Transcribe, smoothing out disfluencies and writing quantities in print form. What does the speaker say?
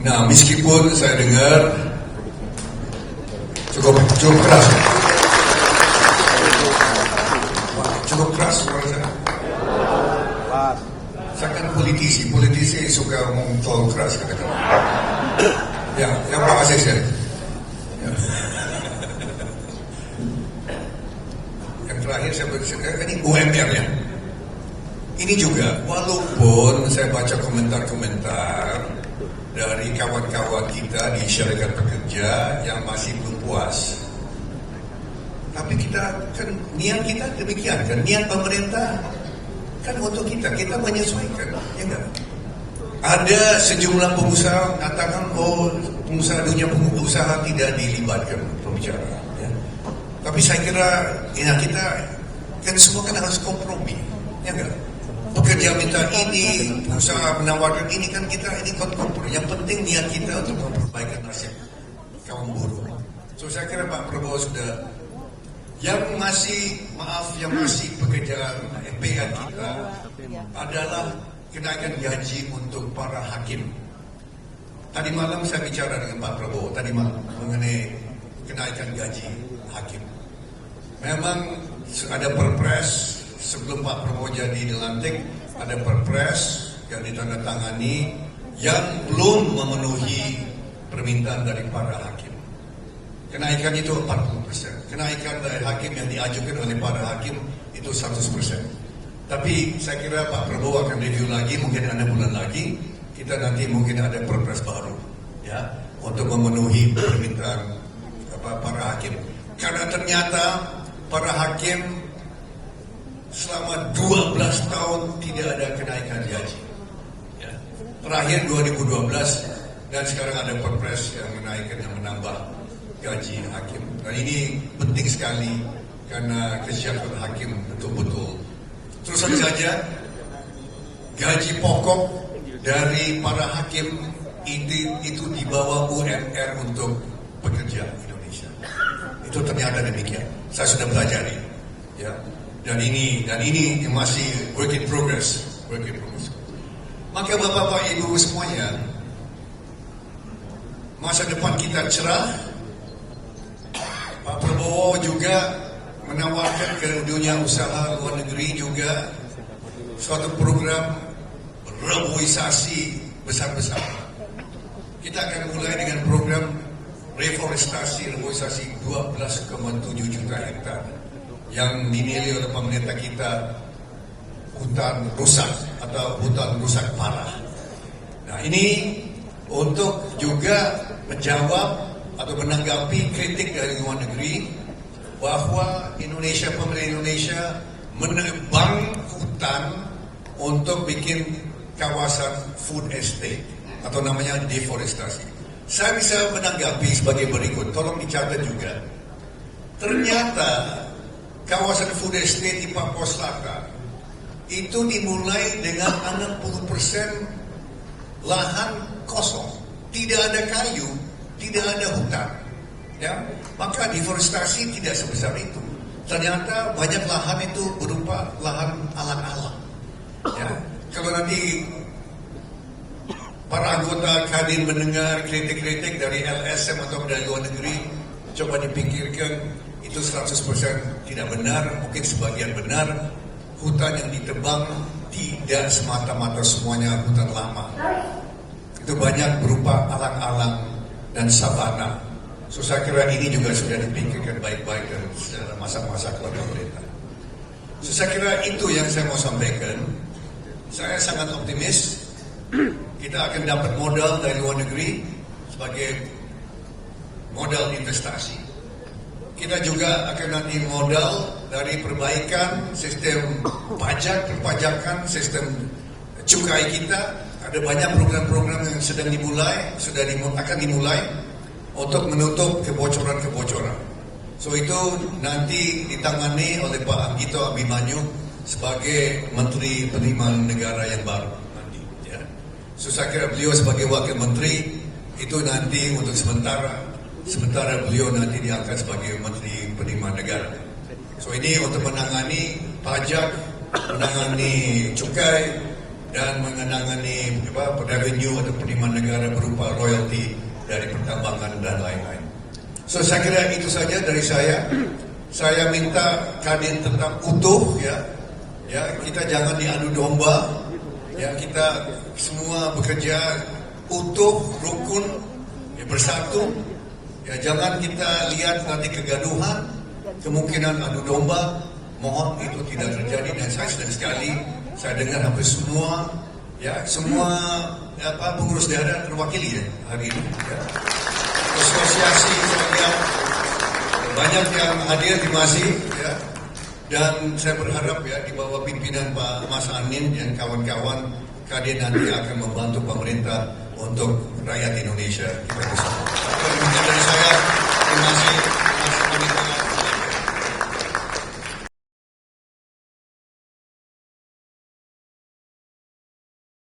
Nah, meskipun saya dengar cukup keras, cukup keras suara saya. Saya kan politisi suka ngomong terlalu keras katakan. Ya, yang Pak Aziz ya. Yang terakhir saya bercerita ini UMR ya. Ini juga, walaupun saya baca komentar-komentar dari kawan-kawan kita di syarikat pekerja yang masih belum puas. Tapi kita kan niat kita demikian kan, niat pemerintah kan untuk kita menyesuaikan, ya enggak? Ada sejumlah pengusaha katakan pengusaha dunia pengusaha tidak dilibatkan pembicaraan. Ya. Tapi saya kira ya kita kan semua kan harus kompromi, ya enggak? Pekerja minta ini, usaha menawarkan ini kan kita ini kompromi. Yang penting niat kita untuk memperbaikan nasib kaum buruh. So saya kira Pak Prabowo sudah yang masih pekerjaan MPR kita adalah kenaikan gaji untuk para hakim. Tadi malam saya bicara dengan Pak Prabowo tadi malam mengenai kenaikan gaji hakim. Memang ada perpres. Sebelum Pak Prabowo jadi dilantik, ada perpres yang ditandatangani yang belum memenuhi permintaan dari para hakim. Kenaikan itu 40%. Kenaikan dari hakim yang diajukan oleh para hakim itu 100%. Tapi saya kira Pak Prabowo akan review lagi, mungkin 6 bulan lagi, kita nanti mungkin ada perpres baru, ya, untuk memenuhi permintaan para hakim. Karena ternyata para hakim selama 12 tahun tidak ada kenaikan gaji. Ya. Terakhir 2012 dan sekarang ada perpres yang menaikkan yang menambah gaji hakim. Dan ini penting sekali karena kesejahteraan hakim betul-betul. Terus saja gaji pokok dari para hakim itu di bawah UMR untuk pekerja Indonesia. Itu ternyata demikian. Saya sudah pelajari. Ya. Dan ini masih work in progress. Maka Bapak-Bapak Ibu semuanya, masa depan kita cerah. Pak Prabowo juga menawarkan ke dunia usaha luar negeri juga suatu program reboisasi besar-besar. Kita akan mulai dengan program reboisasi 12,7 juta hektar yang dinilai oleh pemerintah kita hutan rusak atau hutan rusak parah. Nah, ini untuk juga menjawab atau menanggapi kritik dari luar negeri bahwa pemerintah Indonesia menebang hutan untuk bikin kawasan food estate atau namanya deforestasi. Saya bisa menanggapi sebagai berikut, tolong dicatat juga. Ternyata kawasan food estate di Papua Selatan itu dimulai dengan 60% lahan kosong, tidak ada kayu, tidak ada hutan, ya. Maka deforestasi tidak sebesar itu. Ternyata banyak lahan itu berupa lahan alang-alang, ya. Kalau nanti para anggota Kadin mendengar kritik-kritik dari LSM atau dari luar negeri, coba dipikirkan. Itu 100% tidak benar, mungkin sebagian benar. Hutan yang ditebang tidak semata-mata semuanya hutan lama. Itu banyak berupa alang-alang dan sabana. So saya kira ini juga sudah dipikirkan baik-baik dan secara masa-masa keluarga pemerintah. So saya kira itu yang saya mau sampaikan. Saya sangat optimis kita akan dapat modal dari luar negeri sebagai modal investasi. Kita juga akan nanti modal dari perbaikan sistem pajak, perpajakan, sistem cukai kita. Ada banyak program-program yang sedang dimulai, akan dimulai untuk menutup kebocoran-kebocoran. So itu nanti ditangani oleh Pak Anggito Abimanyu sebagai Menteri Penerimaan Negara yang baru nanti. Ya. So saya kira beliau sebagai Wakil Menteri itu nanti untuk sementara beliau nanti diangkat sebagai Menteri Penerimaan Negara. So ini untuk menangani pajak, menangani cukai, dan mengenangani revenue atau penerimaan negara berupa royalti dari pertambangan dan lain-lain. So saya kira itu saja dari saya. Saya minta Kadin tetap utuh, ya, kita jangan diadu domba, ya, kita semua bekerja utuh, rukun, ya, bersatu, ya, jangan kita lihat nanti kegaduhan, kemungkinan adu domba. Mohon itu tidak terjadi, dan saya sedang sekali saya dengar hampir semua, ya, semua pengurus daerah terwakili, ya, hari ini, ya. Asosiasi saya lihat banyak yang hadir, terima kasih, ya. Dan saya berharap, ya, di bawah pimpinan Pak Mas Anin dan kawan-kawan, Kadin nanti akan membantu pemerintah untuk rakyat Indonesia. Kita bersama. Dari saya, terima kasih.